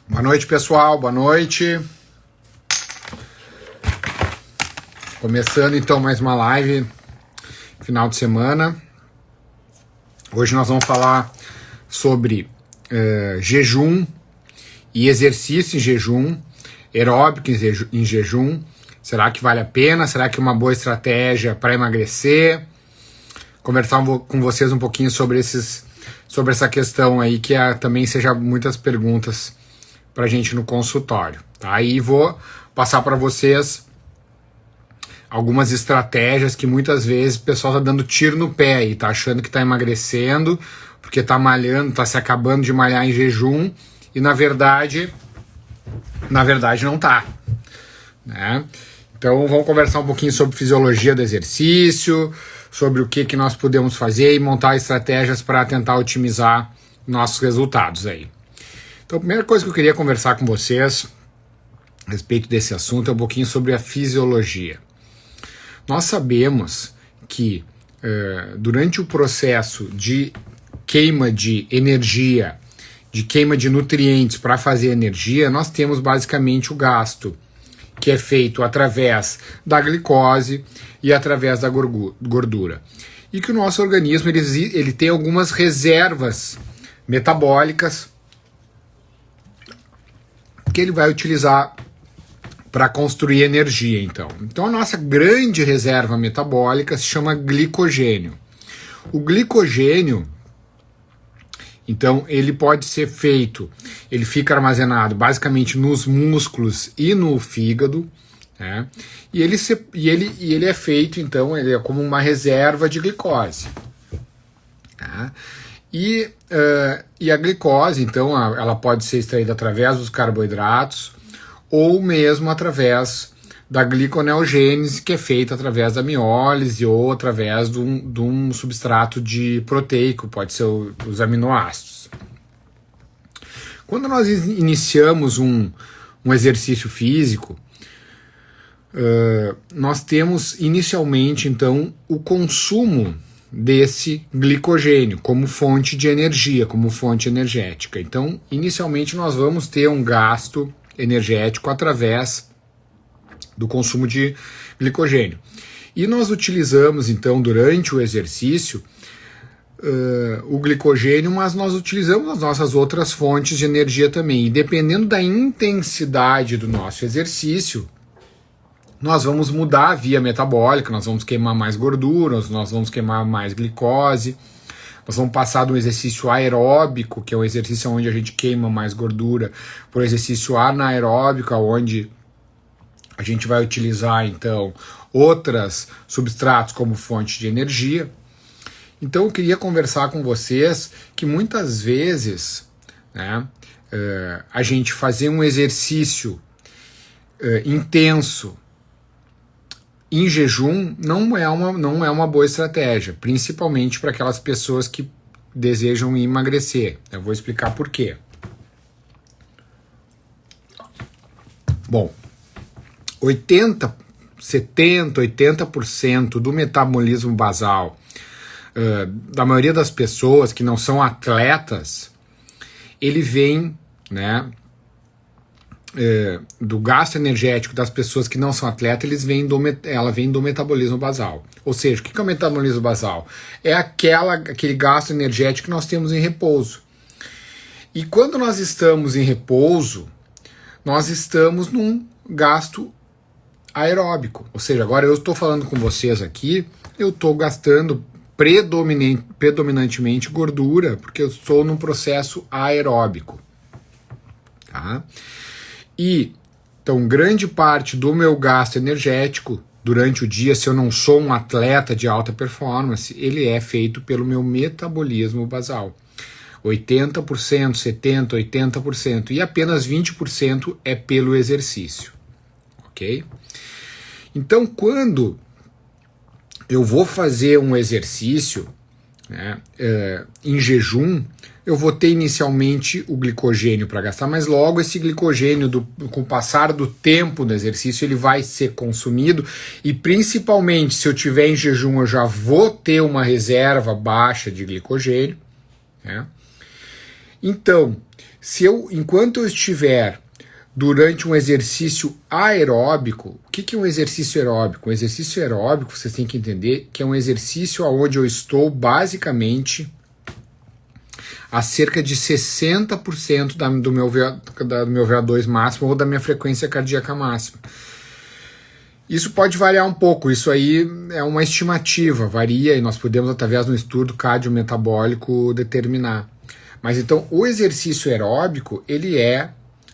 Boa noite, pessoal. Boa noite. Começando então mais uma live final de semana. Hoje nós vamos falar sobre jejum e exercício em jejum, aeróbico em jejum. Será que vale a pena? Será que é uma boa estratégia para emagrecer? Conversar com vocês um pouquinho sobre essa questão aí, que também seja muitas perguntas pra gente no consultório, tá? E vou passar para vocês algumas estratégias que muitas vezes o pessoal tá dando tiro no pé e tá achando que tá emagrecendo, porque tá malhando, tá se acabando de malhar em jejum, e na verdade não tá, né? Então vamos conversar um pouquinho sobre fisiologia do exercício, sobre o que nós podemos fazer e montar estratégias para tentar otimizar nossos resultados aí. Então a primeira coisa que eu queria conversar com vocês a respeito desse assunto é um pouquinho sobre a fisiologia. Nós sabemos que durante o processo de queima de energia, de queima de nutrientes para fazer energia, nós temos basicamente o gasto, que é feito através da glicose e através da gordura. E que o nosso organismo ele tem algumas reservas metabólicas que ele vai utilizar para construir energia, então. Então a nossa grande reserva metabólica se chama glicogênio. O glicogênio, então, ele pode ser feito, ele fica armazenado basicamente nos músculos e no fígado, né? E ele é feito, então, ele é como uma reserva de glicose, tá? E a glicose, então, ela pode ser extraída através dos carboidratos ou mesmo através da gliconeogênese, que é feita através da miólise ou através de um substrato proteico, pode ser os aminoácidos. Quando nós iniciamos um exercício físico, nós temos inicialmente, então, o consumo desse glicogênio como fonte de energia, como fonte energética. Então, inicialmente nós vamos ter um gasto energético através do consumo de glicogênio. E nós utilizamos, então, durante o exercício, o glicogênio, mas nós utilizamos as nossas outras fontes de energia também. E dependendo da intensidade do nosso exercício, nós vamos mudar a via metabólica, nós vamos queimar mais gorduras, nós vamos queimar mais glicose, nós vamos passar do exercício aeróbico, que é um exercício onde a gente queima mais gordura, para o exercício anaeróbico, onde a gente vai utilizar, então, outros substratos como fonte de energia. Então eu queria conversar com vocês que muitas vezes, né, a gente fazer um exercício intenso em jejum não é uma boa estratégia, principalmente para aquelas pessoas que desejam emagrecer. Eu vou explicar por quê. Bom, 80% do metabolismo basal da maioria das pessoas que não são atletas, ele vem, né, do gasto energético das pessoas que não são atletas, ela vem do metabolismo basal. Ou seja, o que é o metabolismo basal? É aquele gasto energético que nós temos em repouso. E quando nós estamos em repouso, nós estamos num gasto aeróbico. Ou seja, agora eu estou falando com vocês aqui, eu estou gastando predominantemente gordura, porque eu estou num processo aeróbico. Tá? E, então, grande parte do meu gasto energético durante o dia, se eu não sou um atleta de alta performance, ele é feito pelo meu metabolismo basal. 80%, 70%, 80%. E apenas 20% é pelo exercício. Ok? Então, quando eu vou fazer um exercício, né, em jejum, eu vou ter inicialmente o glicogênio para gastar, mas logo esse glicogênio, com o passar do tempo do exercício, ele vai ser consumido, e principalmente se eu tiver em jejum, eu já vou ter uma reserva baixa de glicogênio, né? Então, enquanto eu estiver durante um exercício aeróbico, o que é um exercício aeróbico? Um exercício aeróbico, vocês têm que entender que é um exercício onde eu estou basicamente a cerca de 60% do meu VO2 máximo ou da minha frequência cardíaca máxima. Isso pode variar um pouco, isso aí é uma estimativa, varia e nós podemos, através de um estudo cardiometabólico, determinar. Mas então, o exercício aeróbico, ele é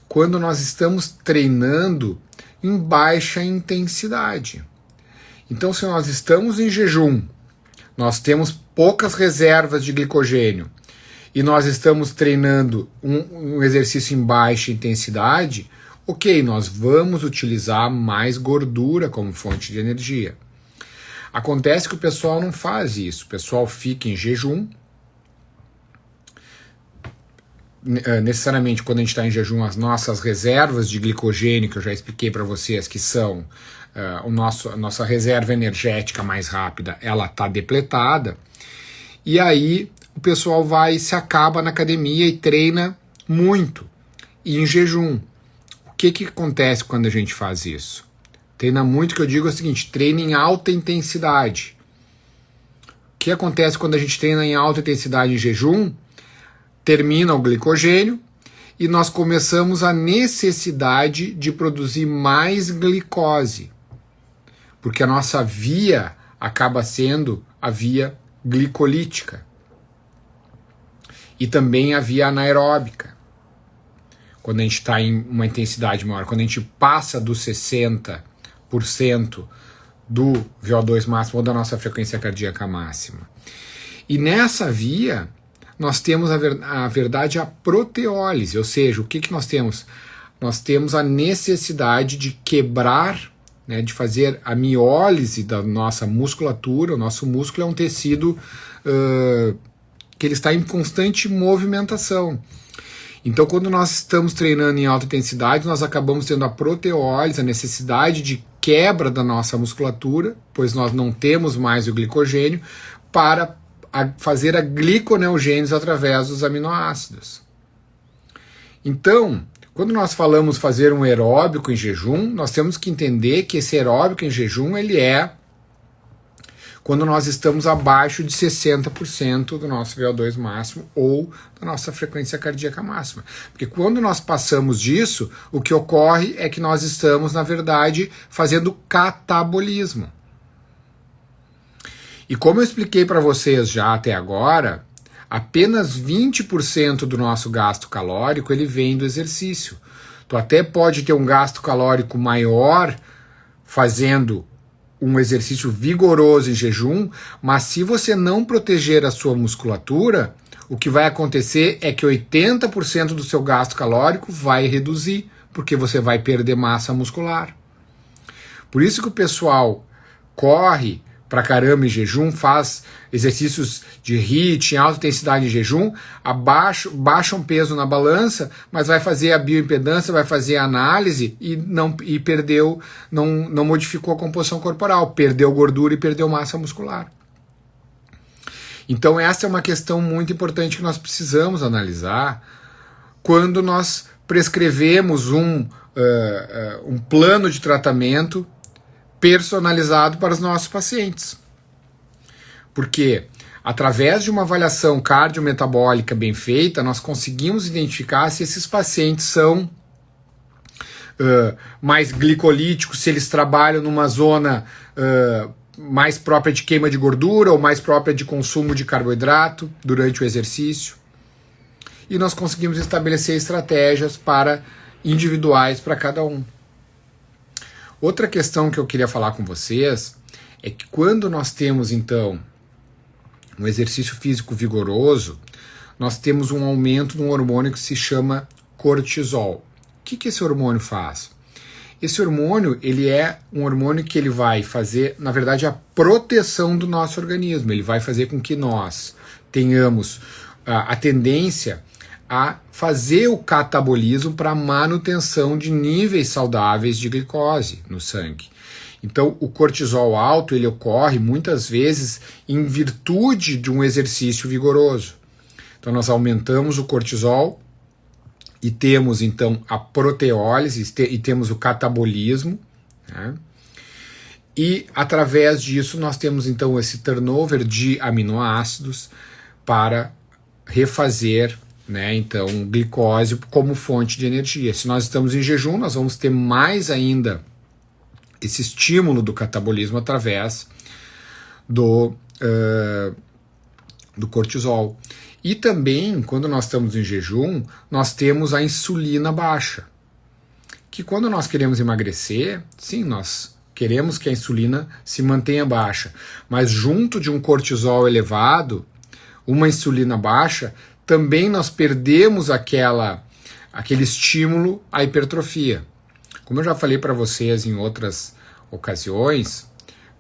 quando nós estamos treinando em baixa intensidade. Então, se nós estamos em jejum, nós temos poucas reservas de glicogênio e nós estamos treinando um exercício em baixa intensidade, ok, nós vamos utilizar mais gordura como fonte de energia. Acontece que o pessoal não faz isso, o pessoal fica em jejum. Necessariamente, quando a gente está em jejum, as nossas reservas de glicogênio, que eu já expliquei para vocês, que são a nossa reserva energética mais rápida, ela está depletada, e aí o pessoal se acaba na academia e treina muito, e em jejum. O que acontece quando a gente faz isso? Treina muito, que eu digo é o seguinte, treina em alta intensidade. O que acontece quando a gente treina em alta intensidade em jejum? Termina o glicogênio e nós começamos a necessidade de produzir mais glicose, porque a nossa via acaba sendo a via glicolítica e também a via anaeróbica. Quando a gente está em uma intensidade maior, quando a gente passa dos 60% do VO2 máximo ou da nossa frequência cardíaca máxima. E nessa via nós temos a verdade a proteólise, ou seja, o que nós temos? Nós temos a necessidade de quebrar, né, de fazer a miólise da nossa musculatura. O nosso músculo é um tecido que ele está em constante movimentação. Então, quando nós estamos treinando em alta intensidade, nós acabamos tendo a proteólise, a necessidade de quebra da nossa musculatura, pois nós não temos mais o glicogênio, para fazer a gliconeogênese através dos aminoácidos. Então, quando nós falamos fazer um aeróbico em jejum, nós temos que entender que esse aeróbico em jejum, ele é quando nós estamos abaixo de 60% do nosso VO2 máximo ou da nossa frequência cardíaca máxima. Porque quando nós passamos disso, o que ocorre é que nós estamos, na verdade, fazendo catabolismo. E como eu expliquei para vocês já até agora, apenas 20% do nosso gasto calórico ele vem do exercício. Tu até pode ter um gasto calórico maior fazendo um exercício vigoroso em jejum, mas se você não proteger a sua musculatura, o que vai acontecer é que 80% do seu gasto calórico vai reduzir, porque você vai perder massa muscular. Por isso que o pessoal corre pra caramba em jejum, faz exercícios de HIIT em alta intensidade em jejum, baixa um peso na balança, mas vai fazer a bioimpedância, vai fazer a análise e não modificou a composição corporal, perdeu gordura e perdeu massa muscular. Então essa é uma questão muito importante que nós precisamos analisar quando nós prescrevemos um plano de tratamento personalizado para os nossos pacientes. Porque através de uma avaliação cardiometabólica bem feita, nós conseguimos identificar se esses pacientes são mais glicolíticos, se eles trabalham numa zona mais própria de queima de gordura ou mais própria de consumo de carboidrato durante o exercício. E nós conseguimos estabelecer estratégias individuais para cada um. Outra questão que eu queria falar com vocês é que quando nós temos, então, um exercício físico vigoroso, nós temos um aumento de um hormônio que se chama cortisol. O que esse hormônio faz? Esse hormônio, ele é um hormônio que ele vai fazer, na verdade, a proteção do nosso organismo. Ele vai fazer com que nós tenhamos a tendência a fazer o catabolismo para manutenção de níveis saudáveis de glicose no sangue. Então, o cortisol alto, ele ocorre muitas vezes em virtude de um exercício vigoroso. Então nós aumentamos o cortisol e temos então a proteólise e temos o catabolismo, né? E através disso nós temos então esse turnover de aminoácidos para refazer, né, então glicose como fonte de energia. Se nós estamos em jejum, nós vamos ter mais ainda esse estímulo do catabolismo através do cortisol. E também, quando nós estamos em jejum, nós temos a insulina baixa, que quando nós queremos emagrecer, sim, nós queremos que a insulina se mantenha baixa, mas junto de um cortisol elevado, uma insulina baixa, também nós perdemos aquele estímulo à hipertrofia. Como eu já falei para vocês em outras ocasiões,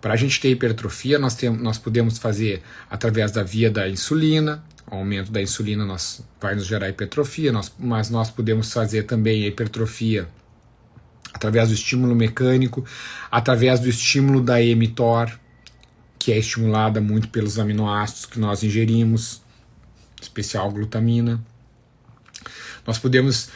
para a gente ter hipertrofia, nós podemos fazer através da via da insulina. O aumento da insulina vai nos gerar hipertrofia, mas nós podemos fazer também a hipertrofia através do estímulo mecânico, através do estímulo da mTOR, que é estimulada muito pelos aminoácidos que nós ingerimos, em especial glutamina. Nós podemos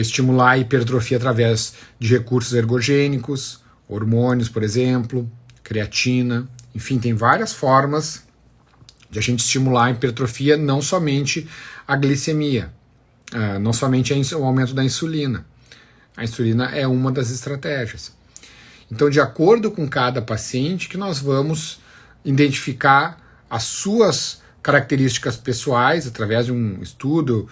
estimular a hipertrofia através de recursos ergogênicos, hormônios, por exemplo, creatina, enfim, tem várias formas de a gente estimular a hipertrofia, não somente a glicemia, não somente o aumento da insulina. A insulina é uma das estratégias. Então, de acordo com cada paciente, que nós vamos identificar as suas características pessoais através de um estudo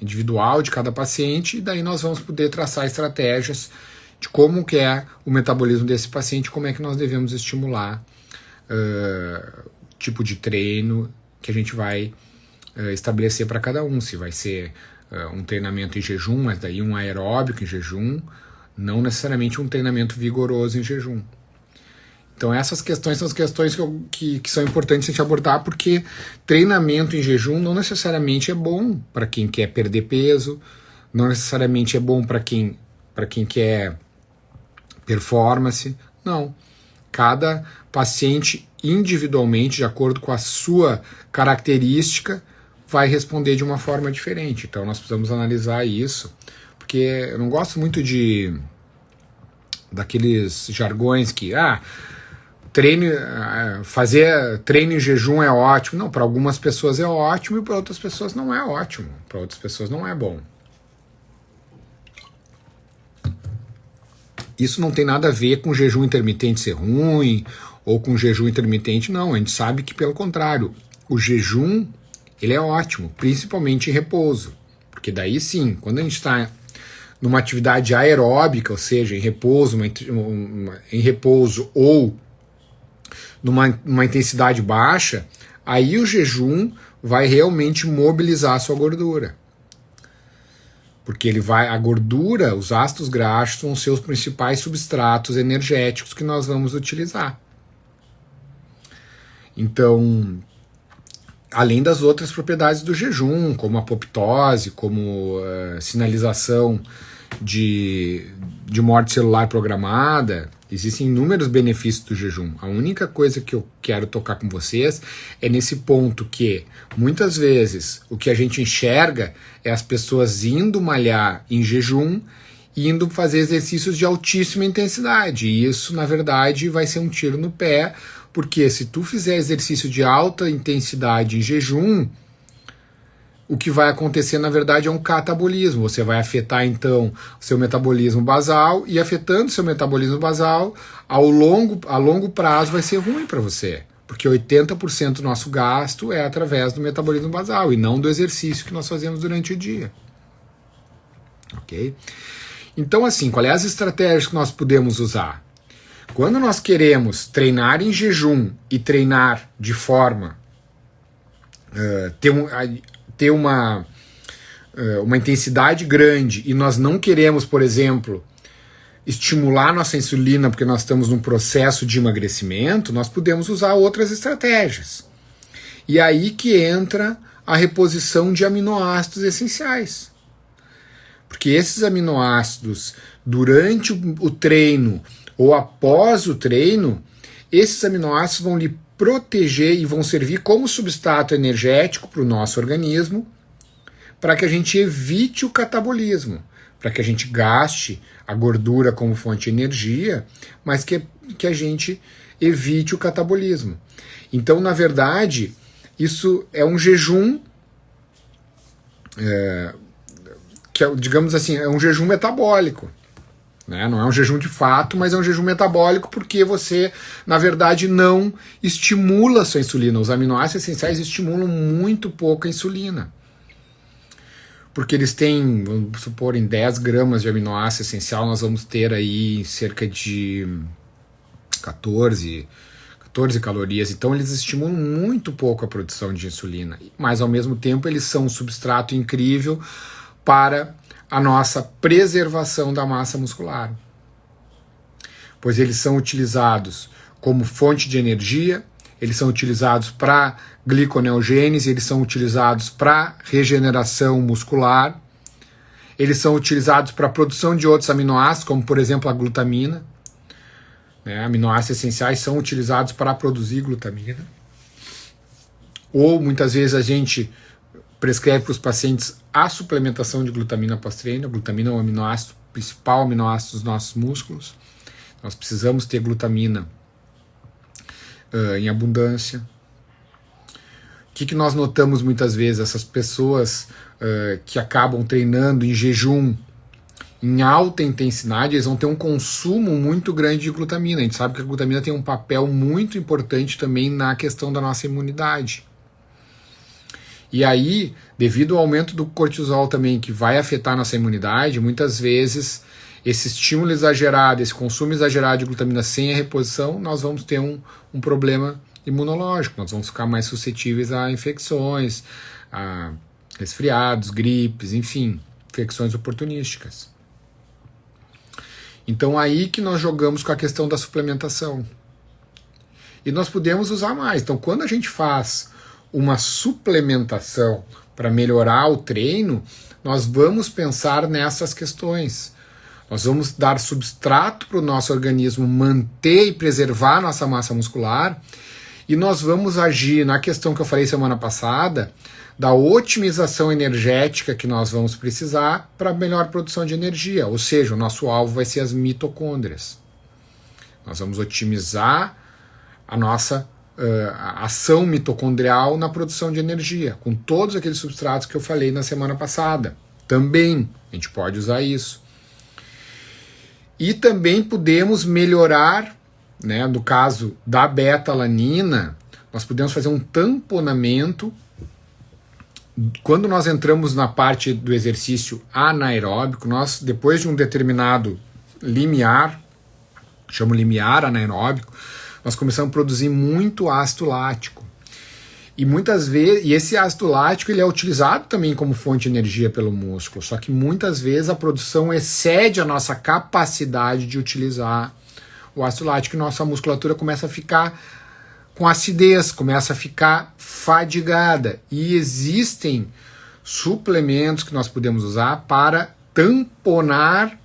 individual de cada paciente, e daí nós vamos poder traçar estratégias de como que é o metabolismo desse paciente, como é que nós devemos estimular tipo de treino que a gente vai estabelecer para cada um, se vai ser um treinamento em jejum, mas daí um aeróbico em jejum, não necessariamente um treinamento vigoroso em jejum. Então essas questões são as questões que são importantes a gente abordar, porque treinamento em jejum não necessariamente é bom para quem quer perder peso, não necessariamente é bom para quem quer performance, não. Cada paciente individualmente, de acordo com a sua característica, vai responder de uma forma diferente. Então nós precisamos analisar isso, porque eu não gosto muito daqueles jargões que fazer treino em jejum é ótimo. Não, para algumas pessoas é ótimo e para outras pessoas não é ótimo. Para outras pessoas não é bom. Isso não tem nada a ver com jejum intermitente ser ruim ou com jejum intermitente, não. A gente sabe que, pelo contrário, o jejum ele é ótimo, principalmente em repouso. Porque daí sim, quando a gente está numa atividade aeróbica, ou seja, em repouso, em repouso ou numa intensidade baixa, aí o jejum vai realmente mobilizar a sua gordura. Porque a gordura, os ácidos graxos, são os seus principais substratos energéticos que nós vamos utilizar. Então, além das outras propriedades do jejum, como apoptose, como sinalização de morte celular programada, existem inúmeros benefícios do jejum. A única coisa que eu quero tocar com vocês é nesse ponto que, muitas vezes, o que a gente enxerga é as pessoas indo malhar em jejum e indo fazer exercícios de altíssima intensidade. E isso, na verdade, vai ser um tiro no pé, porque se tu fizer exercício de alta intensidade em jejum, o que vai acontecer, na verdade, é um catabolismo. Você vai afetar, então, o seu metabolismo basal, e afetando seu metabolismo basal, a longo prazo vai ser ruim para você, porque 80% do nosso gasto é através do metabolismo basal, e não do exercício que nós fazemos durante o dia. Ok? Então, assim, qual é as estratégias que nós podemos usar? Quando nós queremos treinar em jejum e treinar de forma ter uma intensidade grande, e nós não queremos, por exemplo, estimular nossa insulina porque nós estamos num processo de emagrecimento, nós podemos usar outras estratégias. E aí que entra a reposição de aminoácidos essenciais. Porque esses aminoácidos, durante o treino ou após o treino, esses aminoácidos vão lhe proteger e vão servir como substrato energético para o nosso organismo, para que a gente evite o catabolismo, para que a gente gaste a gordura como fonte de energia, mas que a gente evite o catabolismo. Então, na verdade, isso é um jejum, que é, digamos assim, é um jejum metabólico. Né? Não é um jejum de fato, mas é um jejum metabólico porque você, na verdade, não estimula a sua insulina. Os aminoácidos essenciais estimulam muito pouco a insulina. Porque eles têm, vamos supor, em 10 gramas de aminoácido essencial, nós vamos ter aí cerca de 14 calorias. Então eles estimulam muito pouco a produção de insulina. Mas, ao mesmo tempo, eles são um substrato incrível para a nossa preservação da massa muscular, pois eles são utilizados como fonte de energia, eles são utilizados para gliconeogênese, eles são utilizados para regeneração muscular, eles são utilizados para a produção de outros aminoácidos, como por exemplo a glutamina, né? Aminoácidos essenciais são utilizados para produzir glutamina, ou muitas vezes a gente prescreve para os pacientes a suplementação de glutamina pós-treino. A glutamina é o aminoácido, principal aminoácido dos nossos músculos. Nós precisamos ter glutamina em abundância. O que nós notamos muitas vezes? Essas pessoas que acabam treinando em jejum, em alta intensidade, eles vão ter um consumo muito grande de glutamina. A gente sabe que a glutamina tem um papel muito importante também na questão da nossa imunidade. E aí, devido ao aumento do cortisol também, que vai afetar nossa imunidade, muitas vezes esse estímulo exagerado, esse consumo exagerado de glutamina sem a reposição, nós vamos ter um problema imunológico, nós vamos ficar mais suscetíveis a infecções, a resfriados, gripes, enfim, infecções oportunísticas. Então aí que nós jogamos com a questão da suplementação. E nós podemos usar mais. Então quando a gente faz uma suplementação para melhorar o treino, nós vamos pensar nessas questões. Nós vamos dar substrato para o nosso organismo manter e preservar nossa massa muscular, e nós vamos agir na questão que eu falei semana passada, da otimização energética que nós vamos precisar para melhor produção de energia, ou seja, o nosso alvo vai ser as mitocôndrias. Nós vamos otimizar a nossa a ação mitocondrial na produção de energia, com todos aqueles substratos que eu falei na semana passada. Também a gente pode usar isso. E também podemos melhorar, né, no caso da beta-alanina, nós podemos fazer um tamponamento. Quando nós entramos na parte do exercício anaeróbico, nós, depois de um determinado limiar, chamo limiar anaeróbico, nós começamos a produzir muito ácido lático. E muitas vezes, e esse ácido lático ele é utilizado também como fonte de energia pelo músculo, só que muitas vezes a produção excede a nossa capacidade de utilizar o ácido lático e nossa musculatura começa a ficar com acidez, começa a ficar fadigada. E existem suplementos que nós podemos usar para tamponar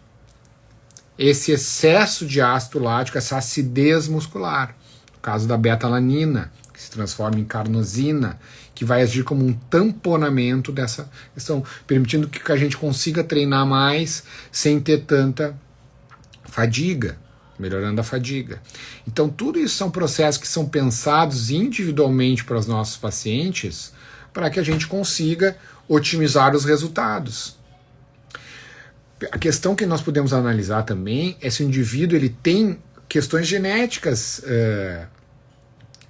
esse excesso de ácido lático, essa acidez muscular. No caso da beta-alanina, que se transforma em carnosina, que vai agir como um tamponamento dessa questão, permitindo que a gente consiga treinar mais sem ter tanta fadiga, melhorando a fadiga. Então tudo isso são processos que são pensados individualmente para os nossos pacientes, para que a gente consiga otimizar os resultados. A questão que nós podemos analisar também é se o indivíduo ele tem questões genéticas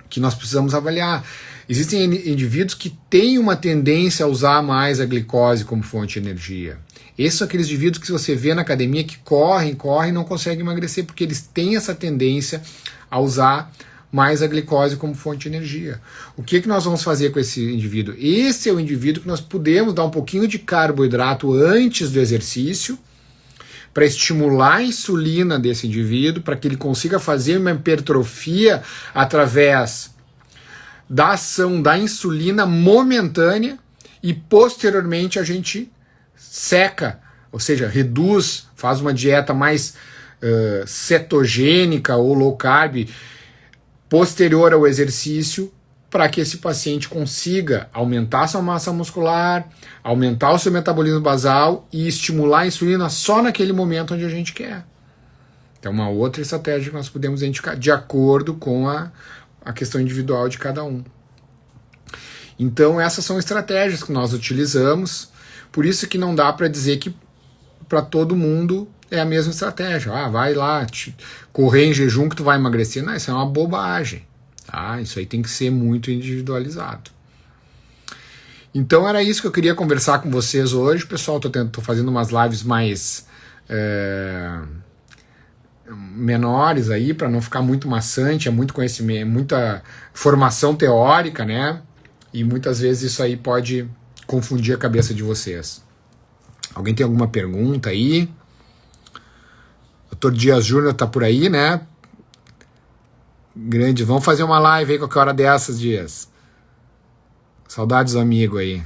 que nós precisamos avaliar. Existem indivíduos que têm uma tendência a usar mais a glicose como fonte de energia. Esses são aqueles indivíduos que você vê na academia que correm e não conseguem emagrecer, porque eles têm essa tendência a usar mais a glicose como fonte de energia. O que nós vamos fazer com esse indivíduo? Esse é o indivíduo que nós podemos dar um pouquinho de carboidrato antes do exercício, para estimular a insulina desse indivíduo, para que ele consiga fazer uma hipertrofia através da ação da insulina momentânea, e posteriormente a gente seca, ou seja, reduz, faz uma dieta mais cetogênica ou low carb, posterior ao exercício, para que esse paciente consiga aumentar sua massa muscular, aumentar o seu metabolismo basal e estimular a insulina só naquele momento onde a gente quer. Então, uma outra estratégia que nós podemos indicar de acordo com a questão individual de cada um. Então, essas são estratégias que nós utilizamos, por isso que não dá para dizer que para todo mundo é a mesma estratégia. Ah, vai lá correr em jejum que tu vai emagrecer. Não, isso é uma bobagem. Tá? Isso aí tem que ser muito individualizado. Então era isso que eu queria conversar com vocês hoje. Pessoal, tô fazendo umas lives mais menores aí, para não ficar muito maçante, é muito conhecimento, muita formação teórica, né? E muitas vezes isso aí pode confundir a cabeça de vocês. Alguém tem alguma pergunta aí? Dr. Dias Júnior tá por aí, né? Grande, vamos fazer uma live aí qualquer hora dessas, Dias. Saudades do amigo aí.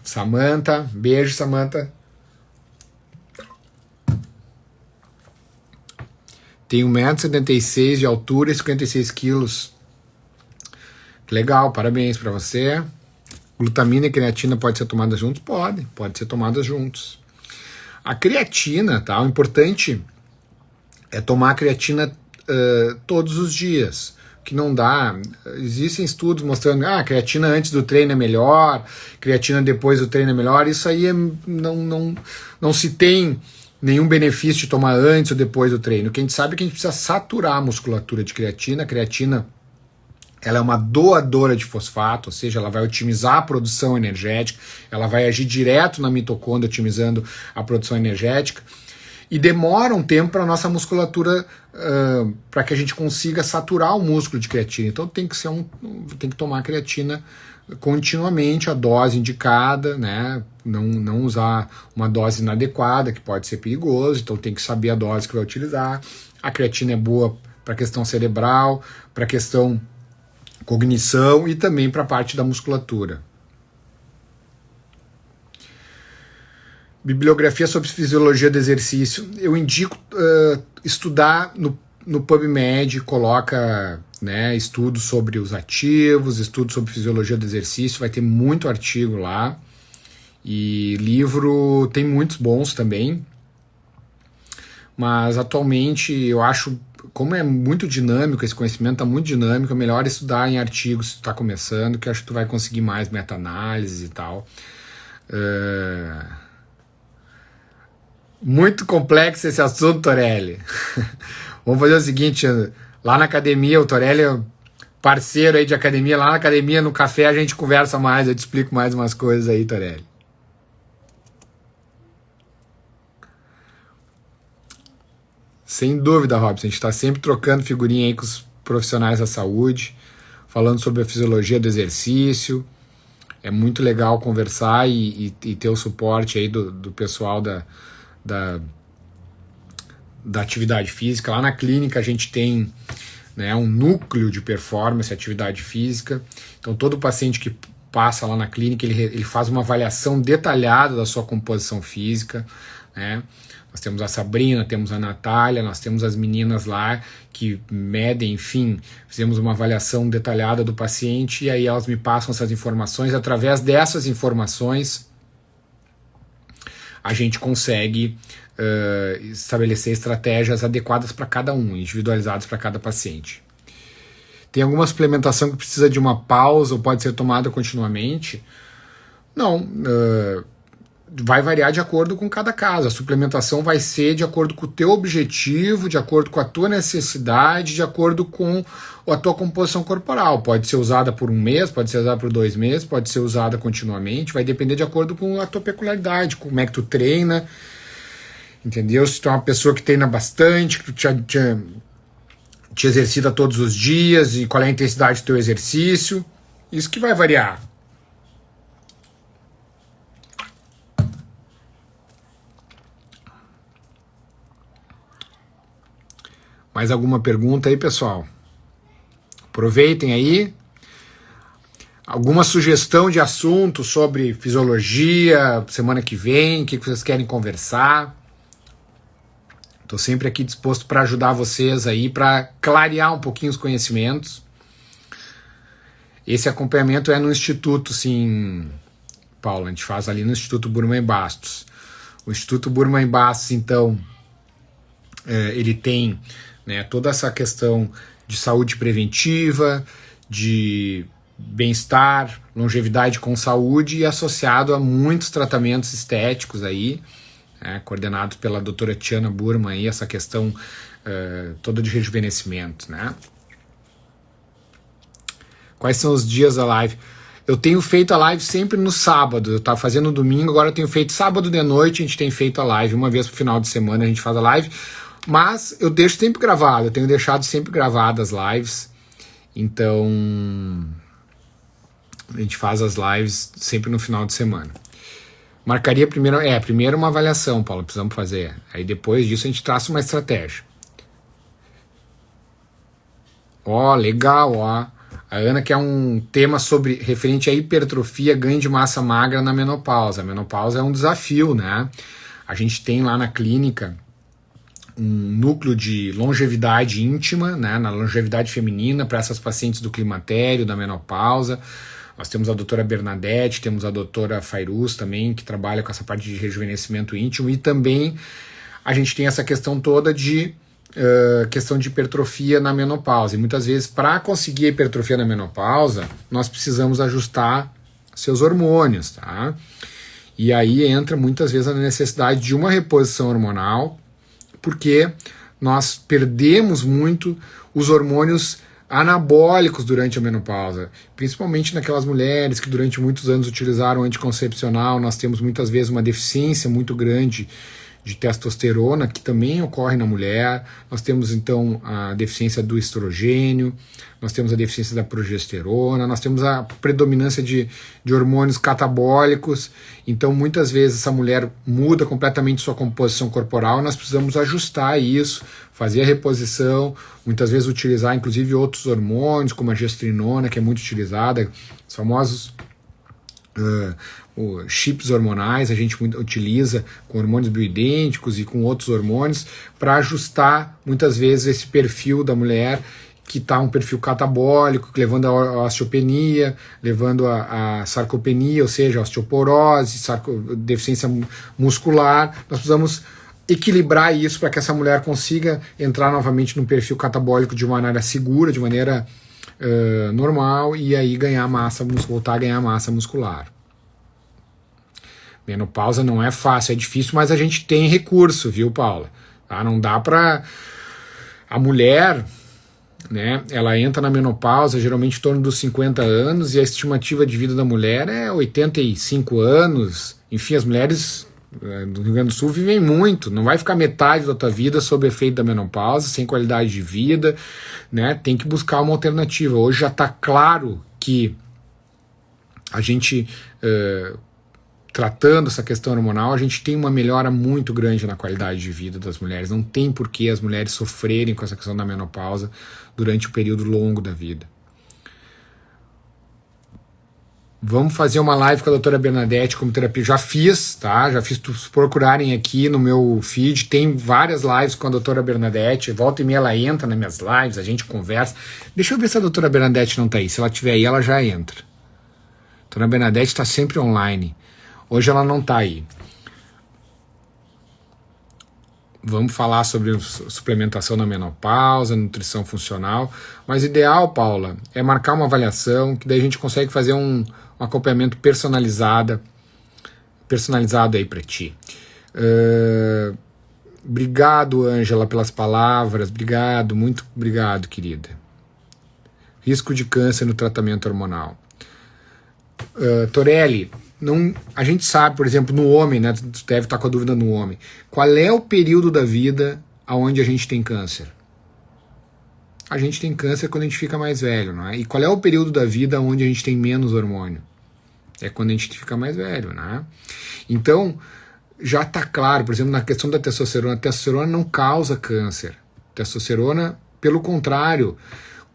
Samantha, beijo, Samantha. Tenho 1,76 m de altura e 56 quilos. Legal, parabéns para você. Glutamina e creatina pode ser tomada juntos? Pode ser tomada juntos. A creatina, tá? O importante é tomar a creatina todos os dias. Que não dá. Existem estudos mostrando que a creatina antes do treino é melhor, creatina depois do treino é melhor. Isso aí não se tem nenhum benefício de tomar antes ou depois do treino. O que a gente sabe é que a gente precisa saturar a musculatura de creatina. A creatina, ela é uma doadora de fosfato, ou seja, ela vai otimizar a produção energética, ela vai agir direto na mitocôndria, otimizando a produção energética, e demora um tempo para a nossa musculatura, para que a gente consiga saturar o músculo de creatina. Então tem que tomar creatina continuamente, a dose indicada, né? Não usar uma dose inadequada, que pode ser perigoso, então tem que saber a dose que vai utilizar. A creatina é boa para a questão cerebral, para a questão cognição e também para a parte da musculatura. Bibliografia sobre fisiologia do exercício. Eu indico estudar no PubMed, coloca, né, estudos sobre os ativos, estudos sobre fisiologia do exercício, vai ter muito artigo lá. E livro tem muitos bons também. Mas atualmente eu acho, como é muito dinâmico, esse conhecimento está muito dinâmico, é melhor estudar em artigos se tu está começando, que eu acho que tu vai conseguir mais meta-análises e tal. Muito complexo esse assunto, Torelli. Vamos fazer o seguinte, lá na academia, o Torelli é parceiro aí de academia, lá na academia, no café, a gente conversa mais, eu te explico mais umas coisas aí, Torelli. Sem dúvida, Robson, a gente está sempre trocando figurinha aí com os profissionais da saúde, falando sobre a fisiologia do exercício. É muito legal conversar e ter o suporte aí do pessoal da atividade física. Lá na clínica a gente tem, né, um núcleo de performance, atividade física. Então todo paciente que passa lá na clínica, ele faz uma avaliação detalhada da sua composição física, né? Nós temos a Sabrina, temos a Natália, nós temos as meninas lá que medem, enfim, fizemos uma avaliação detalhada do paciente e aí elas me passam essas informações. Através dessas informações a gente consegue estabelecer estratégias adequadas para cada um, individualizadas para cada paciente. Tem alguma suplementação que precisa de uma pausa ou pode ser tomada continuamente? Não, vai variar de acordo com cada caso. A suplementação vai ser de acordo com o teu objetivo, de acordo com a tua necessidade, de acordo com a tua composição corporal. Pode ser usada por 1 mês, pode ser usada por 2 meses, pode ser usada continuamente, vai depender de acordo com a tua peculiaridade, como é que tu treina, entendeu? Se tu é uma pessoa que treina bastante, que tu te exercita todos os dias, e qual é a intensidade do teu exercício, isso que vai variar. Mais alguma pergunta aí, pessoal? Aproveitem aí. Alguma sugestão de assunto sobre fisiologia, semana que vem, o que vocês querem conversar? Estou sempre aqui disposto para ajudar vocês aí, para clarear um pouquinho os conhecimentos. Esse acompanhamento é no Instituto, sim, Paulo, a gente faz ali no Instituto Burman Bastos. O Instituto Burman Bastos, então, ele tem, né, toda essa questão de saúde preventiva, de bem-estar, longevidade com saúde e associado a muitos tratamentos estéticos aí, coordenados pela doutora Tiana Burman, aí, essa questão toda de rejuvenescimento, né? Quais são os dias da live? Eu tenho feito a live sempre no sábado, eu estava fazendo no domingo, agora eu tenho feito sábado de noite, a gente tem feito a live, uma vez pro final de semana a gente faz a live, mas eu deixo sempre gravado, eu tenho deixado sempre gravadas as lives, então a gente faz as lives sempre no final de semana. Marcaria primeiro uma avaliação, Paulo, precisamos fazer. Aí depois disso a gente traça uma estratégia. Legal, A Ana quer um tema referente à hipertrofia, ganho de massa magra na menopausa. A menopausa é um desafio, né? A gente tem lá na clínica um núcleo de longevidade íntima, né? Na longevidade feminina, para essas pacientes do climatério, da menopausa. Nós temos a doutora Bernadette, temos a doutora Fairuz também, que trabalha com essa parte de rejuvenescimento íntimo, e também a gente tem essa questão toda de questão de hipertrofia na menopausa. E muitas vezes, para conseguir a hipertrofia na menopausa, nós precisamos ajustar seus hormônios, tá? E aí entra muitas vezes a necessidade de uma reposição hormonal, porque nós perdemos muito os hormônios anabólicos durante a menopausa, principalmente naquelas mulheres que durante muitos anos utilizaram anticoncepcional. Nós temos muitas vezes uma deficiência muito grande de testosterona, que também ocorre na mulher. Nós temos então a deficiência do estrogênio, nós temos a deficiência da progesterona, nós temos a predominância de hormônios catabólicos. Então muitas vezes essa mulher muda completamente sua composição corporal, e nós precisamos ajustar isso, fazer a reposição, muitas vezes utilizar inclusive outros hormônios, como a gestrinona, que é muito utilizada, os famosos chips hormonais, a gente utiliza com hormônios bioidênticos e com outros hormônios para ajustar muitas vezes esse perfil da mulher que está um perfil catabólico, levando a osteopenia, levando a sarcopenia, ou seja, a osteoporose, deficiência muscular. Nós precisamos equilibrar isso para que essa mulher consiga entrar novamente no perfil catabólico de maneira segura, de maneira normal, e aí voltar a ganhar massa muscular. Menopausa não é fácil, é difícil, mas a gente tem recurso, viu, Paula? Tá? Não dá para... A mulher, né, ela entra na menopausa geralmente em torno dos 50 anos, e a estimativa de vida da mulher é 85 anos. Enfim, as mulheres do Rio Grande do Sul vivem muito, não vai ficar metade da tua vida sob efeito da menopausa, sem qualidade de vida, né? Tem que buscar uma alternativa. Hoje já está claro que a gente... tratando essa questão hormonal, a gente tem uma melhora muito grande na qualidade de vida das mulheres. Não tem por que as mulheres sofrerem com essa questão da menopausa durante o período longo da vida. Vamos fazer uma live com a doutora Bernadette como terapia. Já fiz, tá? Já fiz, se procurarem aqui no meu feed, tem várias lives com a doutora Bernadette. Volta e meia ela entra nas minhas lives, a gente conversa. Deixa eu ver se a doutora Bernadette não tá aí. Se ela estiver aí, ela já entra. A doutora Bernadette está sempre online. Hoje ela não está aí. Vamos falar sobre suplementação na menopausa, nutrição funcional. Mas o ideal, Paula, é marcar uma avaliação, que daí a gente consegue fazer um acompanhamento personalizado aí para ti. Obrigado, Ângela, pelas palavras. Obrigado, muito obrigado, querida. Risco de câncer no tratamento hormonal. Torelli, a gente sabe, por exemplo, no homem, né, tu deve estar com a dúvida no homem, qual é o período da vida onde a gente tem câncer? A gente tem câncer quando a gente fica mais velho, não é? E qual é o período da vida onde a gente tem menos hormônio? É quando a gente fica mais velho, né? Então, já está claro, por exemplo, na questão da testosterona, a testosterona não causa câncer. Testosterona, pelo contrário,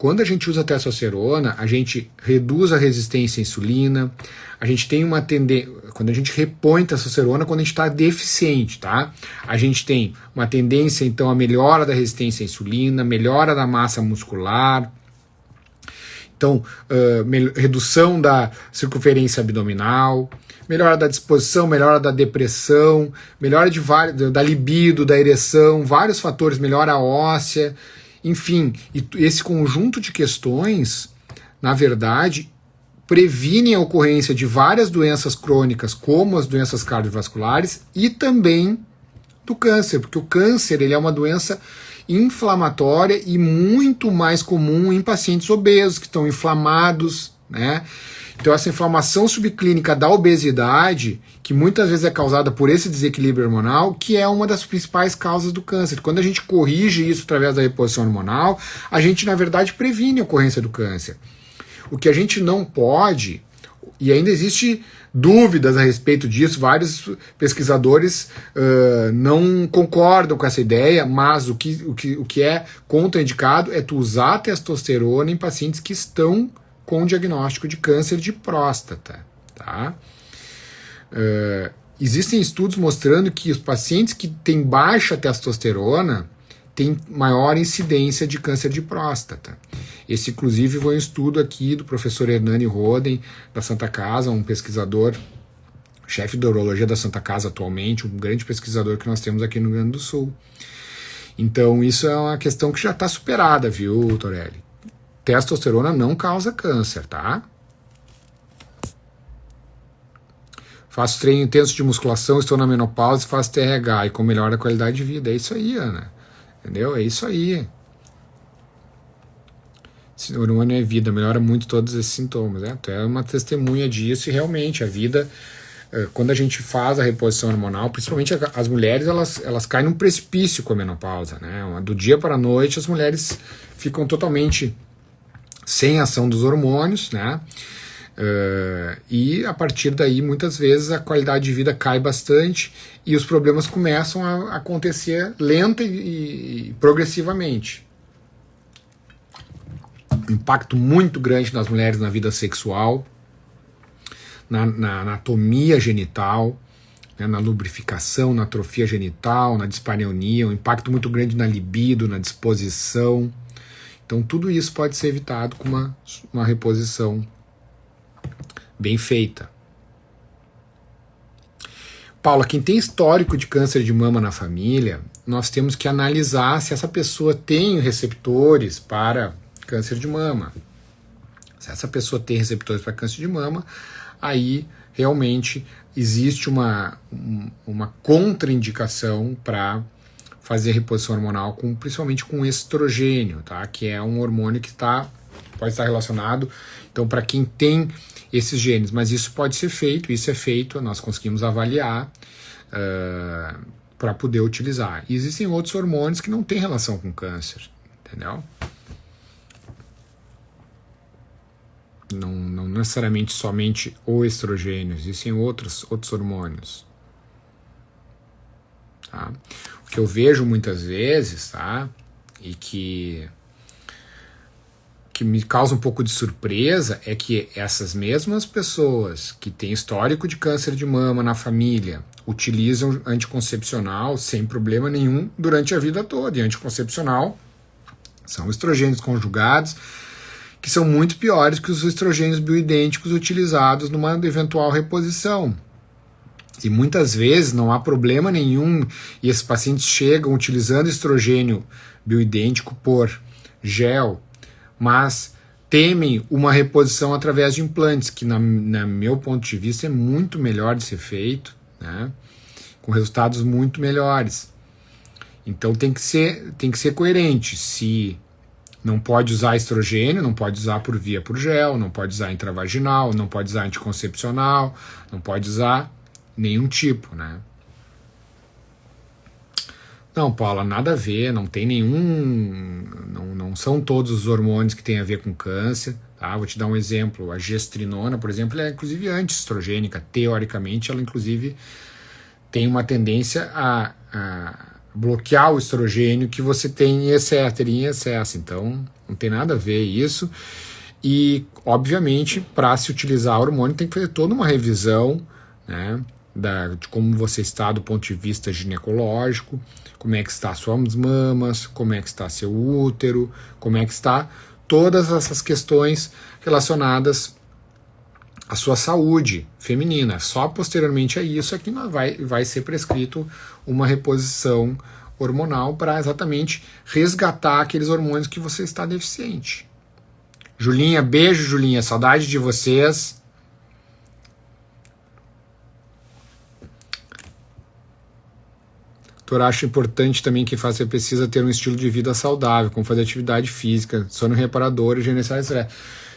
Quando a gente usa testosterona, a gente reduz a resistência à insulina, a gente tem uma tendência, quando a gente repõe testosterona, quando a gente está deficiente, tá? A gente tem uma tendência, então, a melhora da resistência à insulina, melhora da massa muscular, então, redução da circunferência abdominal, melhora da disposição, melhora da depressão, melhora da libido, da ereção, vários fatores, melhora óssea, enfim, e esse conjunto de questões, na verdade, previnem a ocorrência de várias doenças crônicas, como as doenças cardiovasculares e também do câncer, porque o câncer ele é uma doença inflamatória e muito mais comum em pacientes obesos, que estão inflamados, né? Então essa inflamação subclínica da obesidade, que muitas vezes é causada por esse desequilíbrio hormonal, que é uma das principais causas do câncer. Quando a gente corrige isso através da reposição hormonal, a gente na verdade previne a ocorrência do câncer. O que a gente não pode, e ainda existe dúvidas a respeito disso, vários pesquisadores não concordam com essa ideia, mas o que é contraindicado é tu usar testosterona em pacientes que estão com diagnóstico de câncer de próstata. Tá? Existem estudos mostrando que os pacientes que têm baixa testosterona têm maior incidência de câncer de próstata. Esse, inclusive, foi um estudo aqui do professor Hernani Roden, da Santa Casa, um pesquisador, chefe de urologia da Santa Casa atualmente, um grande pesquisador que nós temos aqui no Rio Grande do Sul. Então, isso é uma questão que já está superada, viu, Torelli? Testosterona não causa câncer, tá? Faço treino intenso de musculação, estou na menopausa e faço TRH, e com melhora a qualidade de vida. É isso aí, Ana. Entendeu? É isso aí. Esse hormônio é vida, melhora muito todos esses sintomas. Né? Tu é uma testemunha disso e realmente a vida, quando a gente faz a reposição hormonal, principalmente as mulheres, elas caem num precipício com a menopausa. Né? Do dia para a noite as mulheres ficam totalmente sem ação dos hormônios, né? E a partir daí muitas vezes a qualidade de vida cai bastante e os problemas começam a acontecer lenta e progressivamente. Um impacto muito grande nas mulheres na vida sexual, na anatomia genital, né, na lubrificação, na atrofia genital, na dispareunia, um impacto muito grande na libido, na disposição. Então tudo isso pode ser evitado com uma reposição bem feita. Paula, quem tem histórico de câncer de mama na família, nós temos que analisar se essa pessoa tem receptores para câncer de mama. Se essa pessoa tem receptores para câncer de mama, aí realmente existe uma contraindicação para fazer reposição hormonal, principalmente com estrogênio, tá? Que é um hormônio que pode estar relacionado, então, para quem tem esses genes, mas isso pode ser feito, isso é feito, nós conseguimos avaliar para poder utilizar. E existem outros hormônios que não têm relação com câncer, entendeu? Não necessariamente somente o estrogênio, existem outros hormônios. Tá? O que eu vejo muitas vezes, tá? E que me causa um pouco de surpresa é que essas mesmas pessoas que têm histórico de câncer de mama na família utilizam anticoncepcional sem problema nenhum durante a vida toda. E anticoncepcional são estrogênios conjugados que são muito piores que os estrogênios bioidênticos utilizados numa eventual reposição. E muitas vezes não há problema nenhum e esses pacientes chegam utilizando estrogênio bioidêntico por gel, mas temem uma reposição através de implantes, que na meu ponto de vista é muito melhor de ser feito, né? Com resultados muito melhores. Então tem que ser coerente. Se não pode usar estrogênio, não pode usar por gel, não pode usar intravaginal, não pode usar anticoncepcional, não pode usar nenhum tipo, né? Não, Paula, nada a ver, não tem nenhum, não são todos os hormônios que têm a ver com câncer, tá? Vou te dar um exemplo, a gestrinona, por exemplo, ela é inclusive antiestrogênica, teoricamente ela inclusive tem uma tendência a bloquear o estrogênio que você tem em excesso, teria em excesso. Então, não tem nada a ver isso. E, obviamente, para se utilizar hormônio, tem que fazer toda uma revisão, né, de como você está do ponto de vista ginecológico, como é que está suas mamas, como é que está seu útero, como é que está todas essas questões relacionadas à sua saúde feminina. Só posteriormente a isso é que vai ser prescrito uma reposição hormonal para exatamente resgatar aqueles hormônios que você está deficiente. Julinha, beijo, Julinha, saudade de vocês. Doutor, acho importante também que faça precisa ter um estilo de vida saudável, como fazer atividade física, sono reparador e gerenciar estresse.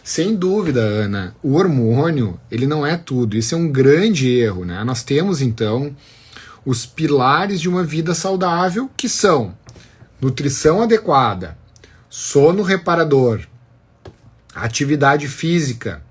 Sem dúvida, Ana, o hormônio, ele não é tudo. Isso é um grande erro, né? Nós temos, então, os pilares de uma vida saudável, que são nutrição adequada, sono reparador, atividade física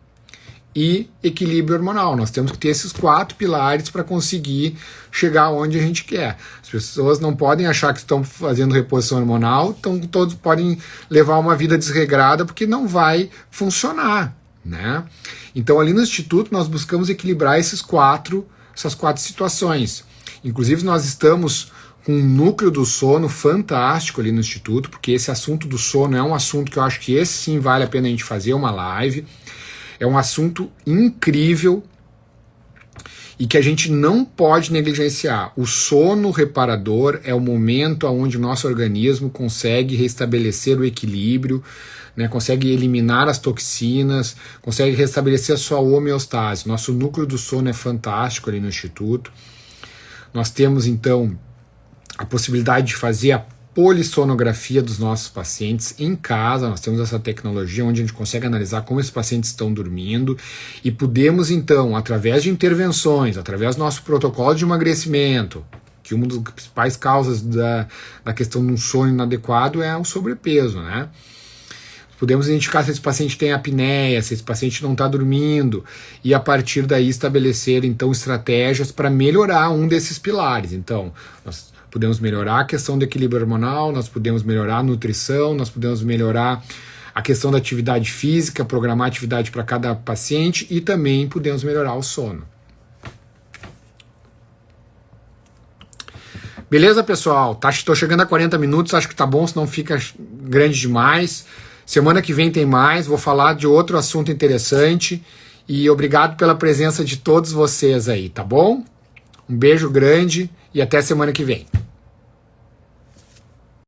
e equilíbrio hormonal. Nós temos que ter esses 4 pilares para conseguir chegar onde a gente quer. As pessoas não podem achar que estão fazendo reposição hormonal, então todos podem levar uma vida desregrada, porque não vai funcionar, né? Então ali no Instituto nós buscamos equilibrar essas quatro situações. Inclusive nós estamos com um núcleo do sono fantástico ali no Instituto, porque esse assunto do sono é um assunto que eu acho que esse sim vale a pena a gente fazer uma live. É um assunto incrível e que a gente não pode negligenciar. O sono reparador é o momento onde o nosso organismo consegue restabelecer o equilíbrio, né, consegue eliminar as toxinas, consegue restabelecer a sua homeostase. Nosso núcleo do sono é fantástico ali no Instituto. Nós temos, então, a possibilidade de fazer a polissonografia dos nossos pacientes em casa. Nós temos essa tecnologia onde a gente consegue analisar como esses pacientes estão dormindo e podemos, então, através de intervenções, através do nosso protocolo de emagrecimento, que uma das principais causas da questão de um sono inadequado é o sobrepeso, né? Podemos identificar se esse paciente tem apneia, se esse paciente não está dormindo, e a partir daí estabelecer, então, estratégias para melhorar um desses pilares. Então, nós podemos melhorar a questão do equilíbrio hormonal, nós podemos melhorar a nutrição, nós podemos melhorar a questão da atividade física, programar atividade para cada paciente e também podemos melhorar o sono. Beleza, pessoal? Estou chegando a 40 minutos, acho que tá bom, senão fica grande demais. Semana que vem tem mais, vou falar de outro assunto interessante e obrigado pela presença de todos vocês aí, tá bom? Um beijo grande e até semana que vem.